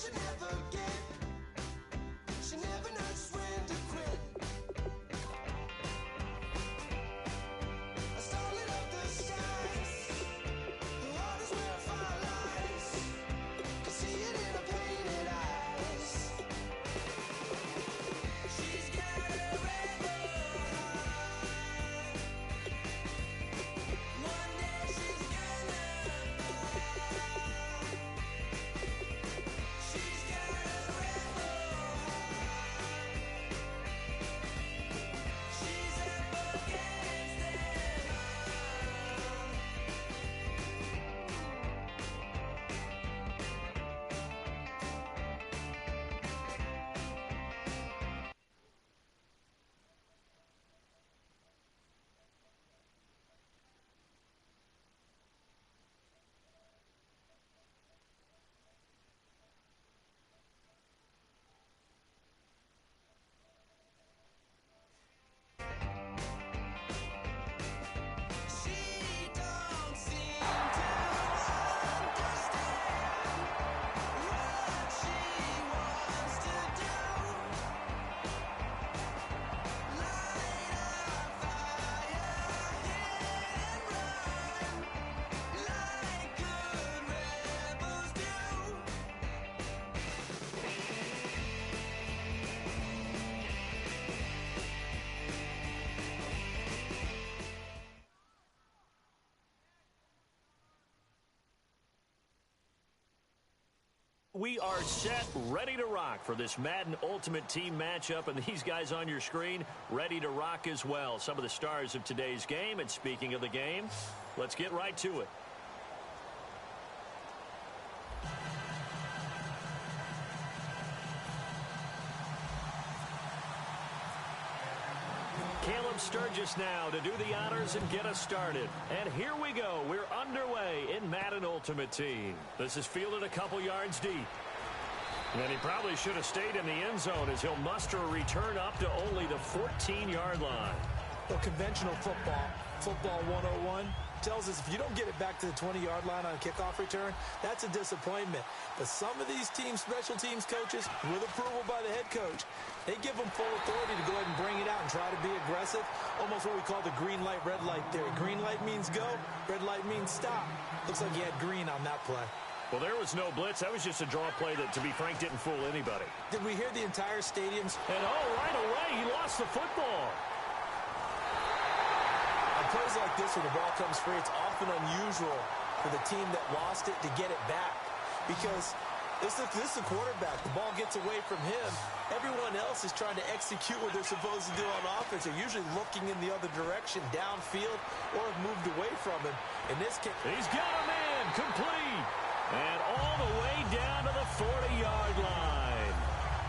she never get. She never knows when to quit. I started up the skies. Her heart is where fire lies. Could see it in her painted eyes. She's got a rebel heart. One day she's gonna fall. She's got a rebel heart. She's up against them all. She don't seem to understand what she wants to do. Light a fire, hit and run, like good rebels do. We are set, ready to rock for this Madden Ultimate Team matchup, and these guys on your screen ready to rock as well. Some of the stars of today's game, and speaking of the game, let's get right to it. Caleb Sturgis now to do the honors and get us started. And here we go. We're underway in Madden Ultimate Team. This is fielded a couple yards deep. And he probably should have stayed in the end zone as he'll muster a return up to only the 14-yard line. Well, conventional football 101, tells us if you don't get it back to the 20-yard line on a kickoff return, that's a disappointment. But some of these special teams coaches, with approval by the head coach, they give them full authority to go ahead and bring it out and try to be aggressive, almost what we call the green light, red light theory. Green light means go, red light means stop. Looks like he had green on that play. Well, there was no blitz. That was just a draw play that, to be frank, didn't fool anybody. Did we hear the entire stadium's... And, right away, he lost the football. On plays like this, when the ball comes free, it's often unusual for the team that lost it to get it back. Because this is the quarterback. The ball gets away from him. Everyone else is trying to execute what they're supposed to do on offense. They're usually looking in the other direction, downfield, or have moved away from him. In this case... He's got a man, complete. And all the way down to the 40-yard line.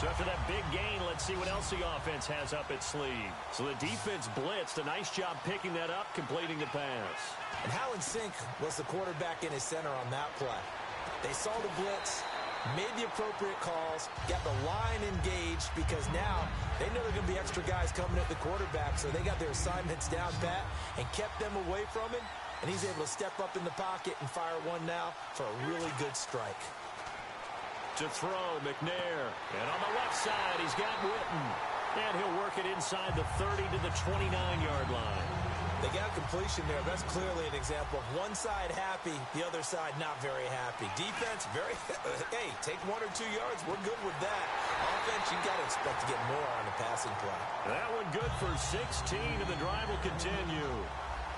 So after that big gain, let's see what else the offense has up its sleeve. So the defense blitzed. A nice job picking that up, completing the pass. And how in sync was the quarterback in his center on that play? They saw the blitz, made the appropriate calls, got the line engaged, because now they know there are going to be extra guys coming at the quarterback, so they got their assignments down pat and kept them away from him. And he's able to step up in the pocket and fire one now for a really good strike. To throw, McNair. And on the left side, he's got Witten. And he'll work it inside the 30 to the 29-yard line. They got completion there. That's clearly an example of one side happy, the other side not very happy. Defense, hey, take 1 or 2 yards. We're good with that. Offense, you got to expect to get more on the passing play. That one good for 16, and the drive will continue.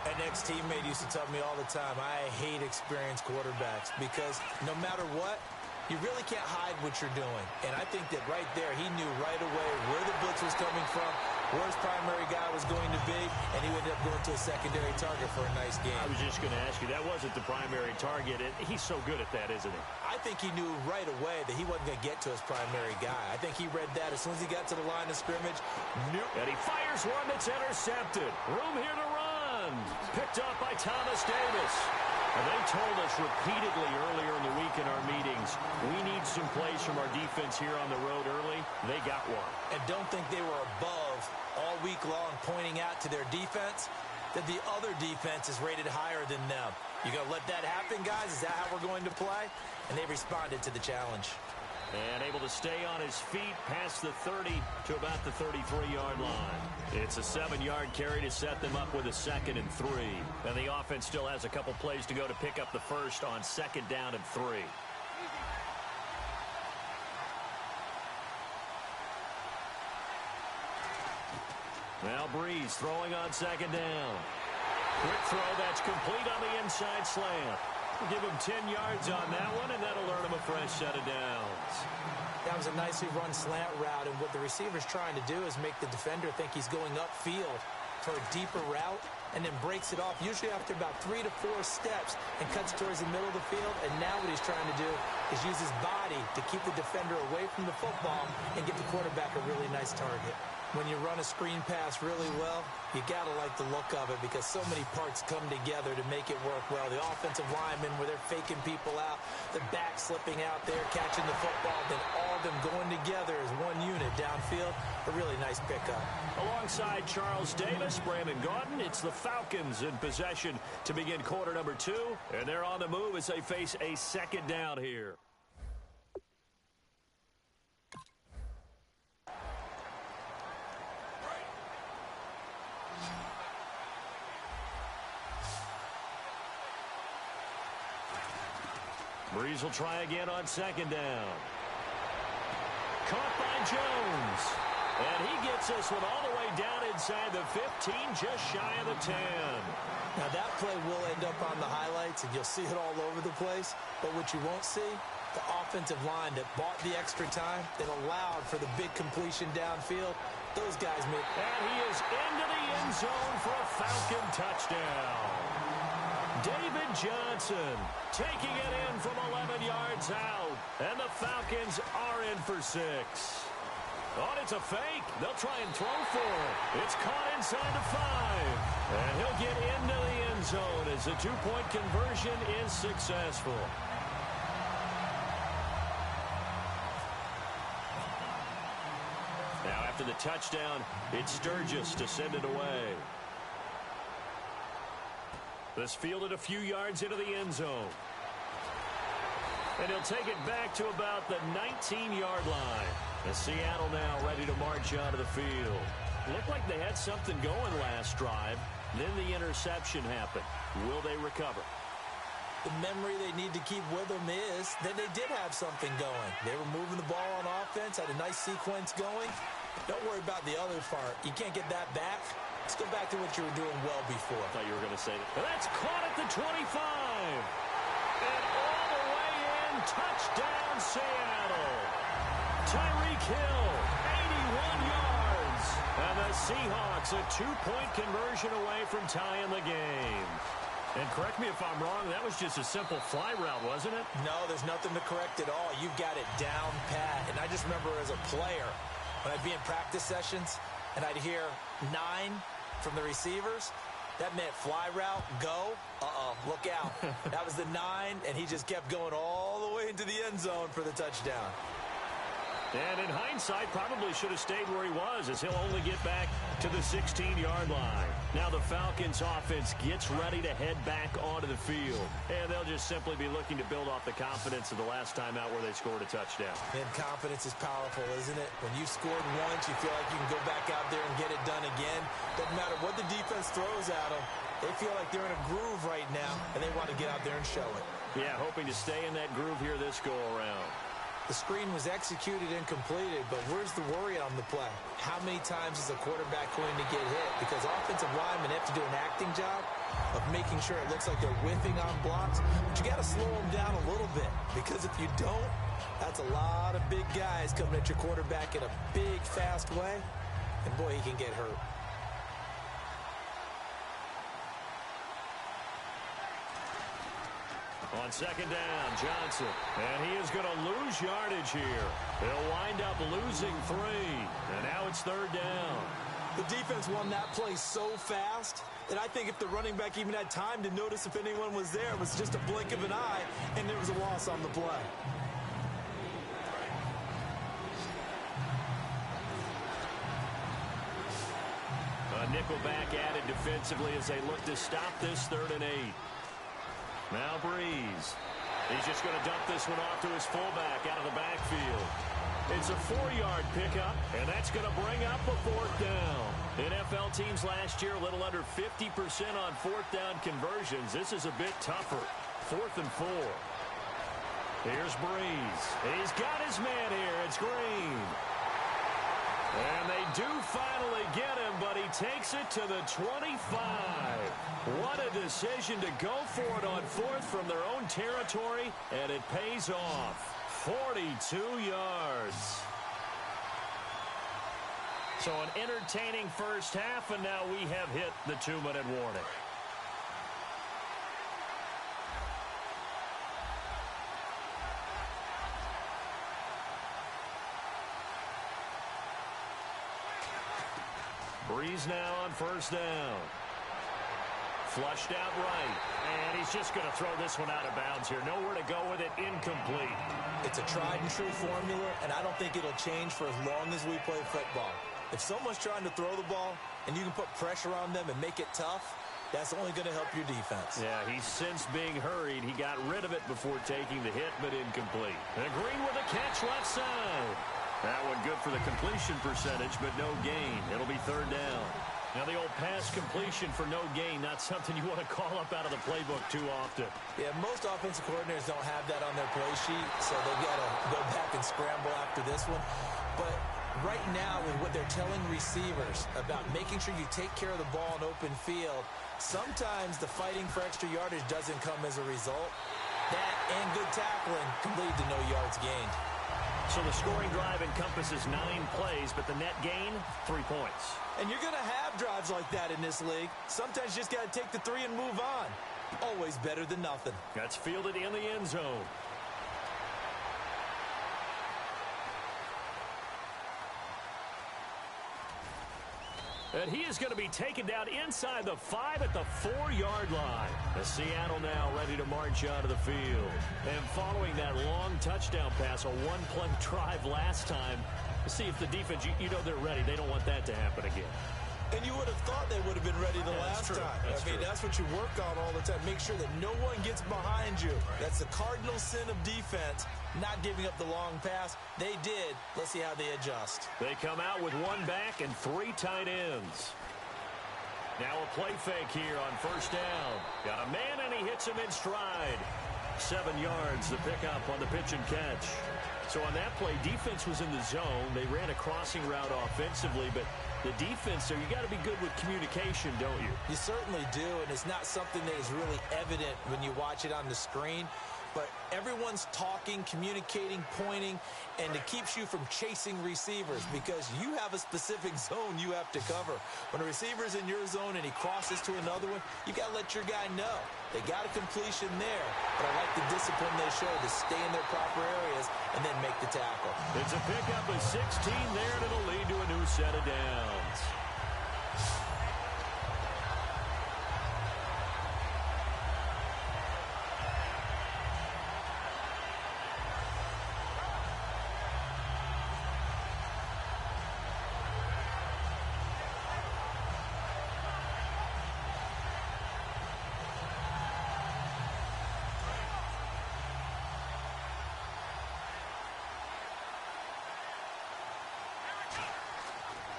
An ex-teammate used to tell me all the time, I hate experienced quarterbacks because no matter what, you really can't hide what you're doing. And I think that right there, he knew right away where the blitz was coming from, where his primary guy was going to be, and he ended up going to a secondary target for a nice game. I was just going to ask you, that wasn't the primary target. He's so good at that, isn't he? I think he knew right away that he wasn't going to get to his primary guy. I think he read that as soon as he got to the line of scrimmage. And he fires one that's intercepted. Room here to run. Picked up by Thomas Davis. And they told us repeatedly earlier in the week in our meetings, we need some plays from our defense here on the road early. They got one. And don't think they were above all week long pointing out to their defense that the other defense is rated higher than them. You going to let that happen, guys? Is that how we're going to play? And they responded to the challenge. And able to stay on his feet past the 30 to about the 33-yard line. It's a 7-yard carry to set them up with a 2nd and 3. And the offense still has a couple plays to go to pick up the first on 2nd down and 3. Now Breeze throwing on 2nd down. Quick throw that's complete on the inside slant. We'll give him 10 yards on that one, and that'll earn him a fresh set of downs. That was a nicely run slant route, and what the receiver's trying to do is make the defender think he's going upfield for a deeper route, and then breaks it off, usually after about 3 to 4 steps, and cuts towards the middle of the field. And now what he's trying to do is use his body to keep the defender away from the football and give the quarterback a really nice target. When you run a screen pass really well, you got to like the look of it because so many parts come together to make it work well. The offensive linemen, where they're faking people out, the back slipping out there, catching the football, then all of them going together as one unit downfield. A really nice pickup. Alongside Charles Davis, Brandon Gaudin, it's the Falcons in possession to begin quarter number 2. And they're on the move as they face a 2nd down here. Breeze will try again on 2nd down. Caught by Jones. And he gets this one all the way down inside the 15, just shy of the 10. Now that play will end up on the highlights, and you'll see it all over the place. But what you won't see, the offensive line that bought the extra time, that allowed for the big completion downfield, those guys made. And he is into the end zone for a Falcon touchdown. David Johnson taking it in from 11 yards out. And the Falcons are in for 6. Oh, it's a fake. They'll try and throw for it. It's caught inside the 5. And he'll get into the end zone as the 2-point conversion is successful. Now after the touchdown, it's Sturgis to send it away. This fielded a few yards into the end zone. And he'll take it back to about the 19-yard line. And Seattle now ready to march onto the field. Looked like they had something going last drive. Then the interception happened. Will they recover? The memory they need to keep with them is that they did have something going. They were moving the ball on offense, had a nice sequence going. Don't worry about the other part. You can't get that back. Let's go back to what you were doing well before. I thought you were going to say that. And that's caught at the 25. And all the way in, touchdown Seattle. Tyreek Hill, 81 yards. And the Seahawks a 2-point conversion away from tying the game. And correct me if I'm wrong, that was just a simple fly route, wasn't it? No, there's nothing to correct at all. You've got it down pat. And I just remember as a player, when I'd be in practice sessions, and I'd hear 9 from the receivers, that meant fly route, go, look out. That was the 9, and he just kept going all the way into the end zone for the touchdown. And in hindsight, probably should have stayed where he was, as he'll only get back to the 16-yard line. Now the Falcons offense gets ready to head back onto the field. And they'll just simply be looking to build off the confidence of the last time out where they scored a touchdown. And confidence is powerful, isn't it? When you've scored once, you feel like you can go back out there and get it done again. Doesn't matter what the defense throws at them. They feel like they're in a groove right now, and they want to get out there and show it. Yeah, hoping to stay in that groove here this go-around. The screen was executed and completed, but where's the worry on the play? How many times is a quarterback going to get hit? Because offensive linemen have to do an acting job of making sure it looks like they're whiffing on blocks, but you got to slow them down a little bit, because if you don't, that's a lot of big guys coming at your quarterback in a big, fast way, and boy, he can get hurt. On 2nd down, Johnson. And he is going to lose yardage here. They'll wind up losing 3. And now it's 3rd down. The defense won that play so fast that I think if the running back even had time to notice if anyone was there, it was just a blink of an eye, and there was a loss on the play. A nickelback added defensively as they look to stop this 3rd and 8. Now Breeze. He's just going to dump this one off to his fullback out of the backfield. It's a 4-yard pickup, and that's going to bring up a 4th down. NFL teams last year a little under 50% on 4th down conversions. This is a bit tougher. 4th and 4. Here's Breeze. He's got his man here. It's Green. And they do finally get him, but he takes it to the 25. What a decision to go for it on 4th from their own territory, and it pays off. 42 yards. So an entertaining first half, and now we have hit the 2-minute warning. Breeze now on 1st down. Flushed out right. And he's just going to throw this one out of bounds here. Nowhere to go with it. Incomplete. It's a tried-and-true formula, and I don't think it'll change for as long as we play football. If someone's trying to throw the ball and you can put pressure on them and make it tough, that's only going to help your defense. Yeah, he's since being hurried. He got rid of it before taking the hit, but incomplete. And Green with a catch left side. That one good for the completion percentage, but no gain. It'll be 3rd down. Now the old pass completion for no gain, not something you want to call up out of the playbook too often. Yeah, most offensive coordinators don't have that on their play sheet, so they got to go back and scramble after this one. But right now, with what they're telling receivers about making sure you take care of the ball in open field, sometimes the fighting for extra yardage doesn't come as a result. That and good tackling can lead to no yards gained. So the scoring drive encompasses 9 plays, but the net gain, 3 points. And you're going to have drives like that in this league. Sometimes you just got to take the 3 and move on. Always better than nothing. That's fielded in the end zone. And he is going to be taken down inside the 5 at the 4-yard line. The Seattle now ready to march onto the field. And following that long touchdown pass, a 1-play drive last time, to see if the defense, you know they're ready. They don't want that to happen again. And you would have thought they would have been ready the last time. That's what you work on all the time. Make sure that no one gets behind you. That's the cardinal sin of defense, not giving up the long pass. They did. Let's see how they adjust. They come out with 1 back and 3 tight ends. Now a play fake here on 1st down. Got a man, and he hits him in stride. 7 yards, the pickup on the pitch and catch. So on that play, defense was in the zone. They ran a crossing route offensively, but the defense there, you got to be good with communication, don't you? You certainly do, and it's not something that is really evident when you watch it on the screen. But everyone's talking, communicating, pointing, and it keeps you from chasing receivers because you have a specific zone you have to cover. When a receiver's in your zone and he crosses to another one, you got to let your guy know. They got a completion there, but I like the discipline they show to stay in their proper areas and then make the tackle. It's a pickup of 16 there, and it'll lead to a new set of downs.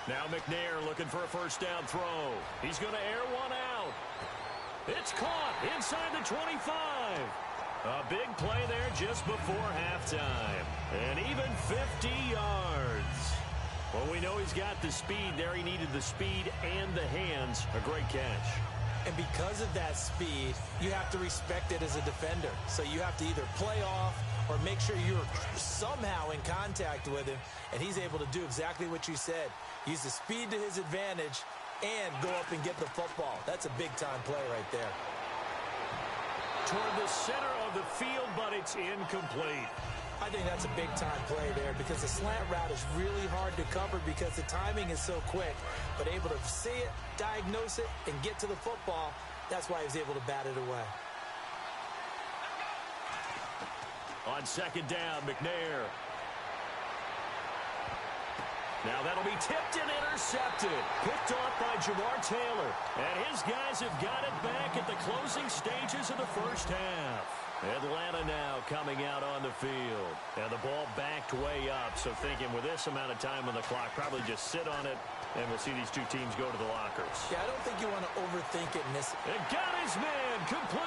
Now McNair looking for a 1st down throw. He's going to air one out. It's caught inside the 25. A big play there just before halftime. And even 50 yards. Well, we know he's got the speed there. He needed the speed and the hands. A great catch. And because of that speed, you have to respect it as a defender. So you have to either play off or make sure you're somehow in contact with him, and he's able to do exactly what you said. Use the speed to his advantage and go up and get the football. That's a big-time play right there. Toward the center of the field, but it's incomplete. I think that's a big-time play there because the slant route is really hard to cover because the timing is so quick. But able to see it, diagnose it, and get to the football, that's why he was able to bat it away. On 2nd down, McNair. Now that'll be tipped and intercepted. Picked off by Jamar Taylor. And his guys have got it back at the closing stages of the first half. Atlanta now coming out on the field. And the ball backed way up, so thinking with this amount of time on the clock, probably just sit on it, and we'll see these two teams go to the lockers. Yeah, I don't think you want to overthink it in this. And got his man complete.